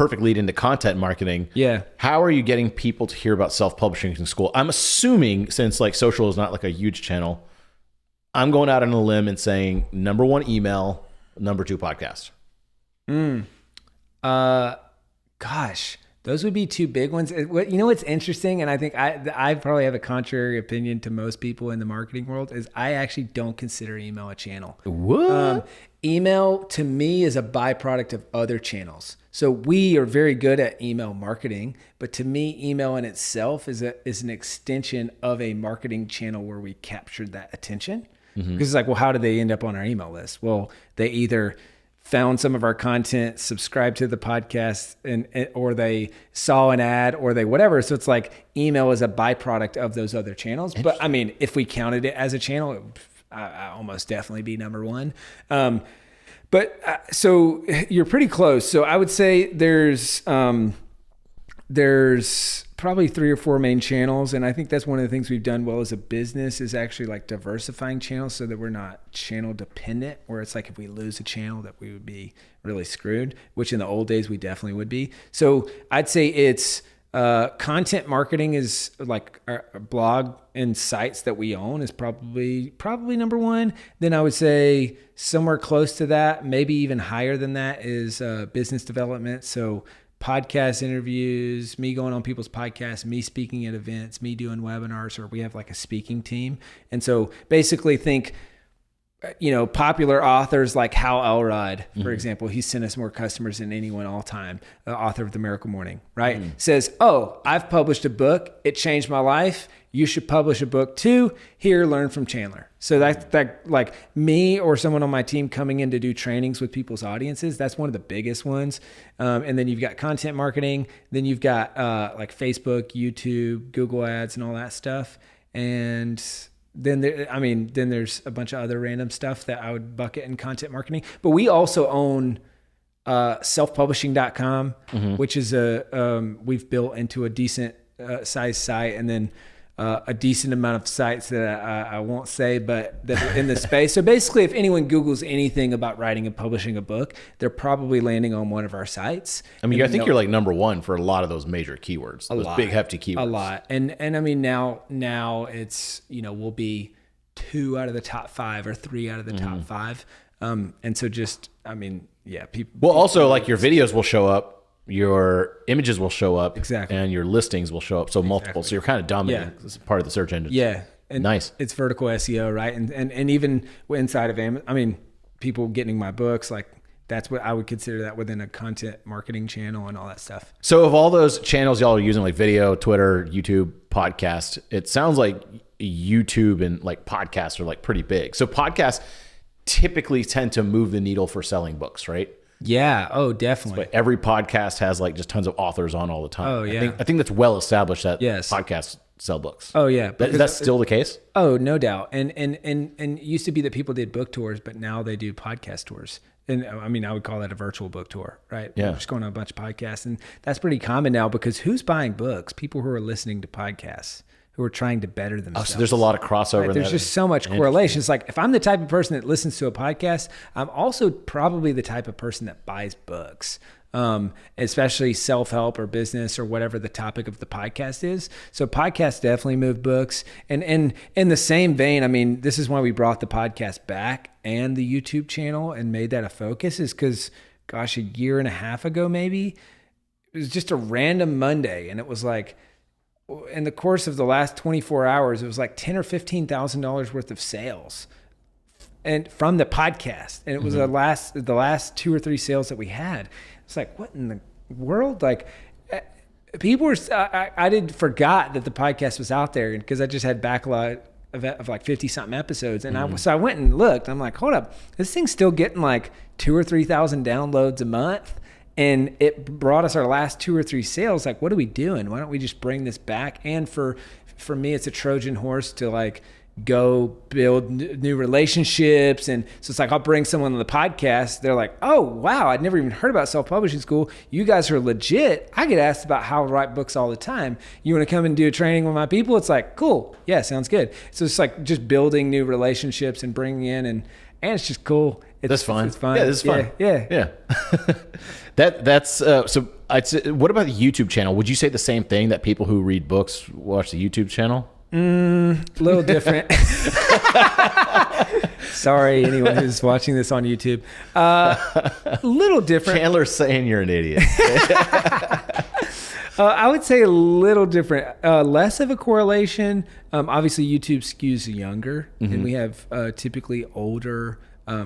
perfect lead into content marketing. Yeah. How are you getting people to hear about self-publishing in school? I'm assuming, since like social is not like a huge channel, I'm going out on a limb and saying number 1, email, number 2, podcast. Gosh, those would be 2 big ones. You know what's interesting, and I think I probably have a contrary opinion to most people in the marketing world, is I actually don't consider email a channel. What? Email to me is a byproduct of other channels. So we are very good at email marketing, but to me, email in itself is an extension of a marketing channel where we captured that attention. Because it's like, well, how did they end up on our email list? Well, they either found some of our content, subscribed to the podcast, or they saw an ad, or they whatever. So it's like email is a byproduct of those other channels. But I mean, if we counted it as a channel, it would almost definitely be number 1. So you're pretty close. So I would say there's probably 3 or 4 main channels. And I think that's one of the things we've done well as a business is actually like diversifying channels so that we're not channel dependent, where it's like if we lose a channel that we would be really screwed, which in the old days we definitely would be. So I'd say it's content marketing is like our blog and sites that we own is probably number 1. Then I would say somewhere close to that, maybe even higher than that, is business development. So podcast interviews, me going on people's podcasts, me speaking at events, me doing webinars, or we have like a speaking team. And so basically think, popular authors like Hal Elrod, for example, he sent us more customers than anyone all time, the author of The Miracle Morning, right? Says, oh, I've published a book. It changed my life. You should publish a book too. Here, learn from Chandler. So that like me or someone on my team coming in to do trainings with people's audiences, that's one of the biggest ones. And then you've got content marketing. Then you've got like Facebook, YouTube, Google ads, and all that stuff. And then there's a bunch of other random stuff that I would bucket in content marketing. But we also own selfpublishing.com, which is we've built into a decent size site, and then a decent amount of sites that I won't say, but that are in the space. So basically, if anyone Googles anything about writing and publishing a book, they're probably landing on one of our sites. I mean, I think you're like number 1 for a lot of those major keywords, those big hefty keywords. A lot. And I mean, now it's, we'll be 2 out of the top 5 or 3 out of the top 5. And so people. Well, also like your videos will show up. Your images will show up, exactly, and your listings will show up. So multiple. So you're kind of dominating as part of the search engine. Yeah, and nice. It's vertical SEO, right? And even inside of Amazon, people getting my books, like that's what I would consider that within a content marketing channel and all that stuff. So of all those channels y'all are using, like video, Twitter, YouTube, podcast, it sounds like YouTube and like podcasts are like pretty big. So podcasts typically tend to move the needle for selling books, right? Yeah. Oh, definitely. But every podcast has like just tons of authors on all the time. Oh, yeah. I think that's well established that yes. podcasts sell books. Oh, yeah. That's still the case? Oh, no doubt. And it used to be that people did book tours, but now they do podcast tours. And I would call that a virtual book tour, right? Yeah. We're just going on a bunch of podcasts. And that's pretty common now because who's buying books? People who are listening to podcasts, who are trying to better themselves. Oh, so there's a lot of crossover. Right? There's just so much correlation. It's like if I'm the type of person that listens to a podcast, I'm also probably the type of person that buys books, especially self-help or business or whatever the topic of the podcast is. So podcasts definitely move books. And in the same vein, this is why we brought the podcast back and the YouTube channel and made that a focus, is because, gosh, a year and a half ago maybe, it was just a random Monday, and it was like, in the course of the last 24 hours, it was like $10,000 or $15,000 worth of sales, and from the podcast. And it was the last 2 or 3 sales that we had. It's like, what in the world? Like, people were. I forgot that the podcast was out there because I just had backlog of like 50 something episodes, and so I went and looked. I'm like, hold up, this thing's still getting like 2,000 or 3,000 downloads a month. And it brought us our last 2 or 3 sales. Like, what are we doing? Why don't we just bring this back? And for me, it's a Trojan horse to like go build new relationships. And so it's like, I'll bring someone on the podcast. They're like, oh, wow, I'd never even heard about self-publishing school. You guys are legit. I get asked about how to write books all the time. You want to come and do a training with my people? It's like, cool. Yeah, sounds good. So it's like just building new relationships and bringing in and it's just cool. That's fun. It's fun. Yeah, this is fun. Yeah. That's so. I'd say, what about the YouTube channel? Would you say the same thing, that people who read books watch the YouTube channel? A little different. Sorry, anyone who's watching this on YouTube. A little different. Chandler's saying you're an idiot. I would say a little different. Less of a correlation. Obviously, YouTube skews younger, and we have typically older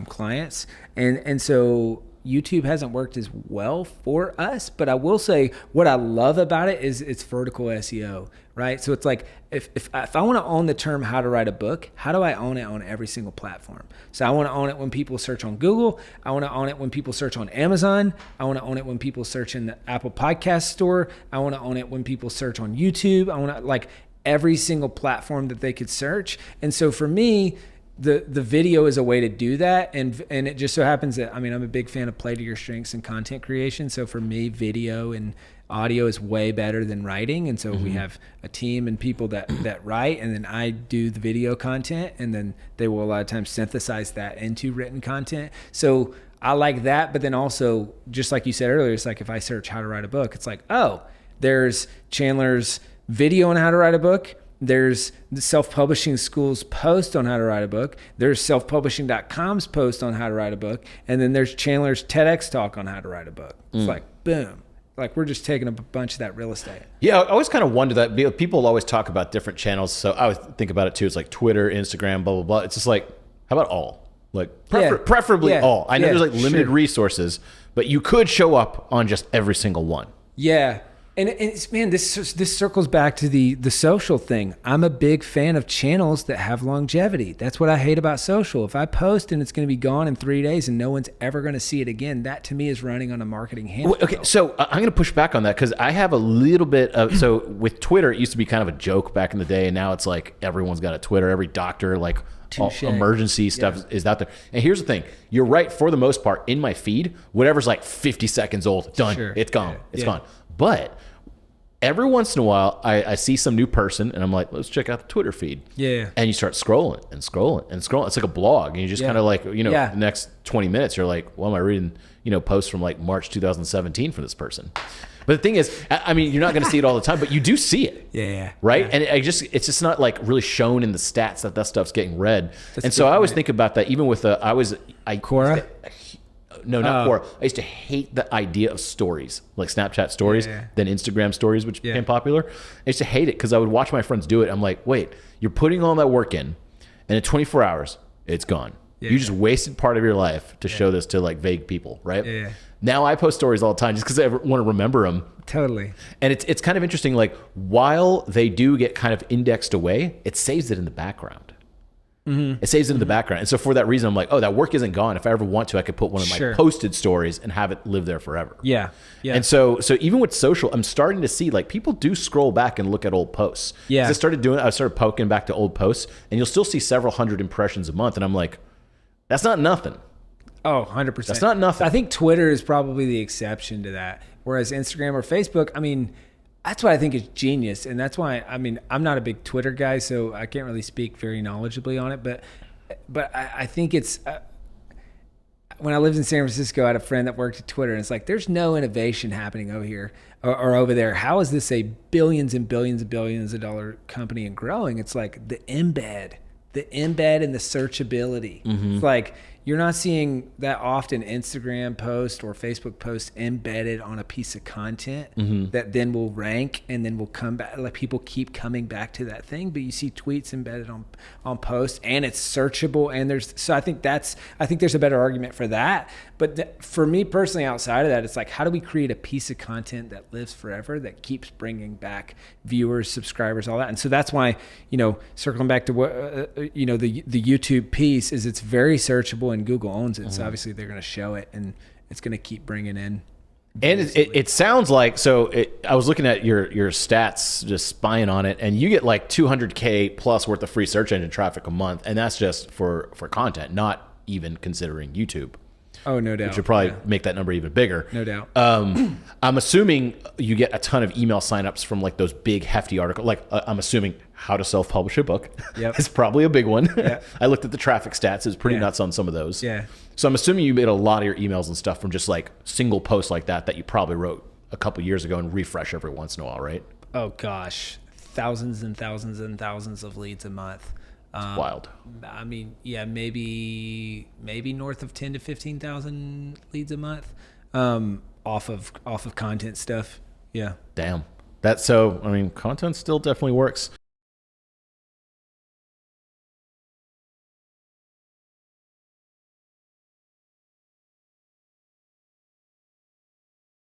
clients, and so YouTube hasn't worked as well for us. But I will say what I love about it is it's vertical SEO, right? So it's like if I want to own the term how to write a book, how do I own it on every single platform? So I want to own it when people search on Google. I want to own it when people search on Amazon. I want to own it when people search in the Apple Podcast Store. I want to own it when people search on YouTube. I want to, like, every single platform that they could search. And so for me, the video is a way to do that, and it just so happens that, I mean, I'm a big fan of play to your strengths and content creation. So for me, video and audio is way better than writing, and so we have a team and people that write, and then I do the video content, and then they will a lot of times synthesize that into written content. So I like that, but then also, just like you said earlier, it's like if I search how to write a book, it's like, oh, there's Chandler's video on how to write a book. There's the Self-Publishing School's post on how to write a book. There's selfpublishing.com's post on how to write a book. And then there's Chandler's TEDx talk on how to write a book. It's like, boom. Like, we're just taking up a bunch of that real estate. Yeah, I always kind of wonder that. People always talk about different channels. So I would think about it too. It's like Twitter, Instagram, blah, blah, blah. It's just like, how about all? Like, preferably all. I know there's like limited resources, but you could show up on just every single one. Yeah. And it's, man, this circles back to the social thing. I'm a big fan of channels that have longevity. That's what I hate about social. If I post and it's going to be gone in 3 days and no one's ever going to see it again, that to me is running on a marketing hamster. Okay, so I'm going to push back on that because I have a little bit of, so with Twitter, it used to be kind of a joke back in the day, and now it's like everyone's got a Twitter. Every doctor, like all emergency stuff is out there. And here's the thing. You're right, for the most part, in my feed, whatever's like 50 seconds old, done. Sure. It's gone. It's gone. But every once in a while, I see some new person, and I'm like, let's check out the Twitter feed. Yeah. And you start scrolling and scrolling and scrolling. It's like a blog. And you just kind of like, the next 20 minutes, you're like, well, am I reading, posts from like March 2017 for this person? But the thing is, I mean, you're not going to see it all the time, but you do see it. Yeah. Right? Yeah. And it's just not like really shown in the stats that stuff's getting read. That's and so I always think about that, even with Quora? No, not Quora. I used to hate the idea of stories, like Snapchat stories, then Instagram stories, which became popular. I used to hate it because I would watch my friends do it. I'm like, wait, you're putting all that work in, and in 24 hours, it's gone. You just wasted part of your life to show this to like vague people, right? Yeah. Now I post stories all the time just because I want to remember them. Totally. And it's kind of interesting, like while they do get kind of indexed away, it saves it in the background. It saves it in the background. And so for that reason, I'm like, oh, that work isn't gone. If I ever want to, I could put one of my posted stories and have it live there forever. Yeah. And so even with social, I'm starting to see like people do scroll back and look at old posts. Yeah. I started poking back to old posts, and you'll still see several hundred impressions a month. And I'm like, that's not nothing. Oh, 100%. That's not nothing. I think Twitter is probably the exception to that. Whereas Instagram or Facebook, I mean, that's what I think is genius. And that's why, I mean, I'm not a big Twitter guy, so I can't really speak very knowledgeably on it. But I think it's, when I lived in San Francisco, I had a friend that worked at Twitter, and it's like, there's no innovation happening over here or over there. How is this a billions and billions and billions of dollar company and growing? It's like the embed and the searchability. It's like, you're not seeing that often Instagram post or Facebook post embedded on a piece of content that then will rank and then will come back. Like, people keep coming back to that thing, but you see tweets embedded on posts, and it's searchable. And I think there's a better argument for that. But for me personally, outside of that, it's like, how do we create a piece of content that lives forever, that keeps bringing back viewers, subscribers, all that? And so that's why, circling back to what, the YouTube piece is, it's very searchable, and Google owns it. So obviously they're going to show it, and it's going to keep bringing in. And it sounds like, I was looking at your stats, just spying on it, and you get like 200K plus worth of free search engine traffic a month. And that's just for content, not even considering YouTube. Oh, no doubt. Which would probably make that number even bigger. No doubt. I'm assuming you get a ton of email signups from like those big hefty articles. Like I'm assuming how to self-publish a book is probably a big one. Yeah. I looked at the traffic stats. It's pretty nuts on some of those. Yeah. So I'm assuming you made a lot of your emails and stuff from just like single posts like that you probably wrote a couple years ago and refresh every once in a while, right? Oh gosh, thousands and thousands and thousands of leads a month. Wild. I mean, yeah, maybe north of 10 to 15,000 leads a month, off of content stuff. Yeah. Damn. That, so, I mean, content still definitely works.